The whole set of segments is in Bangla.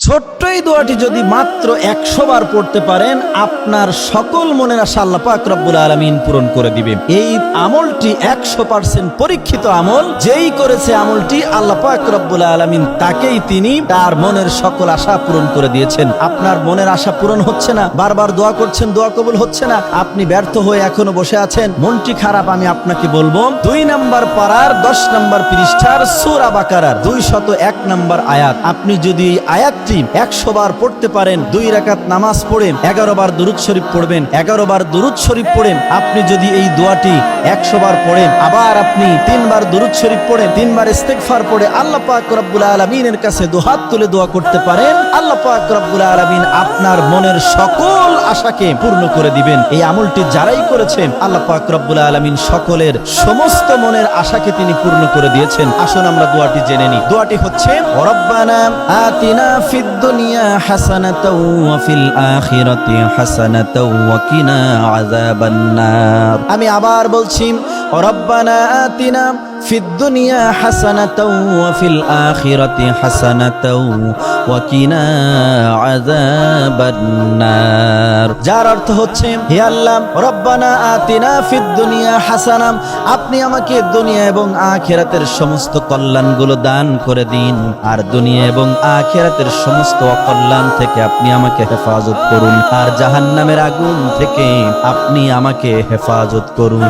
ছোট্ট এই দোয়াটি যদি মাত্র 100 বার পড়তে পারেন, আপনার সকল মনের আশা আল্লাহ পাক রব্বুল আলামিন পূরণ করে দিবে। এই আমলটি 100% পরীক্ষিত আমল। যেই করেছে আমলটি আল্লাহ পাক রব্বুল আলামিন তাকেই তিনি তার মনের সকল আশা পূরণ করে দিয়েছেন। আপনার মনের আশা পূরণ হচ্ছে না, বারবার দোয়া করছেন, দোয়া কবুল হচ্ছে না, আপনি ব্যর্থ হয়ে এখনো বসে আছেন, মনটি খারাপ। আমি আপনাকে বলবো 2 নম্বর পারার 10 নম্বর পৃষ্ঠার সূরা বাকারার 201 নম্বর আয়াত, আপনি যদি এই আয়াতটি 100 বার পড়তে পারেন, 2 রাকাত নামাজ পড়েন, 11 বার দুরূদ শরীফ পড়বেন, 11 বার দুরূদ শরীফ পড়েন, আপনি যদি এই দোয়াটি 100 বার পড়েন, আবার আপনি 3 বার দুরূদ শরীফ পড়েন, 3 বার ইস্তিগফার পড়ে আল্লাহ পাক রব্বুল আলামিনের কাছে দুহাত তুলে দোয়া করতে পারেন, আল্লাহ পাক রব্বুল আলামিন আপনার মনের সকল আশাকে পূর্ণ করে দিবেন। এই আমলটি যারাই করেছেন আল্লাহ পাক রব্বুল আলামিন সকলের সমস্ত মনের আশাকে তিনি পূর্ণ করে দিয়েছেন। আসুন আমরা দোয়াটি জেনে নিই। দোয়াটি হচ্ছে রব্বানা আতিনা ফিদ দুনিয়া হাসানাতাও ওয়া ফিল আখিরাতি হাসানাতাও ওয়া কিনা আযাবান নার। আমি আবার বলছি, রব্বানা আতিনা ফিদ দুনিয়া হাসানাতাও ওয়া ফিল আখিরাতি হাসানাতাও ওয়া কিনা আযাবান নার। যার অর্থ হচ্ছে, হে আল্লাহ, রব্বানা আতিনা ফিদ দুনিয়া হাসানা, আপনি আমাকে দুনিয়া এবং আখিরাতের সমস্ত কল্যাণগুলো দান করে দিন, আর দুনিয়া এবং আখিরাতের সমস্ত অকল্যাণ থেকে আপনি আমাকে হেফাজত করুন, আর জাহান্নামের আগুন থেকে আপনি আমাকে হেফাজত করুন।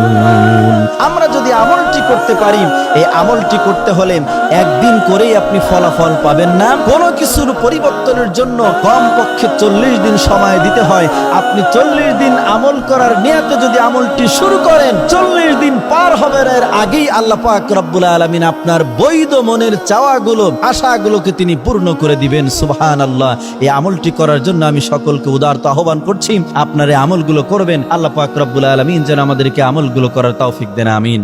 আমরা যদি আমলটি করতে পারি, এই আমলটি করতে হলে একদিন করেই আপনি ফলাফল পাবেন না, কোনো কিছুর পরিবর্তনের জন্য কমপক্ষে 40 দিন সময় দিতে হয়। আপনি 40 দিন আমল করার নিয়তে যদি আমলটি শুরু করেন, 40 দিন পার হবে এর আগেই আল্লাহ পাক রব্বুল আলামিন আপনার বৈধ মনের চাওয়াগুলো, আশাগুলোকে তিনি পূর্ণ করে দিবেন। সুবহানাল্লাহ। এই আমলটি করার জন্য আমি সকলকে উদারত আহ্বান করছি, আপনারা এই আমলগুলো করবেন। আল্লাহ পাক রব্বুল আলামিন যেন আমাদেরকে আমলগুলো করার তৌফিক দেন। আমিন।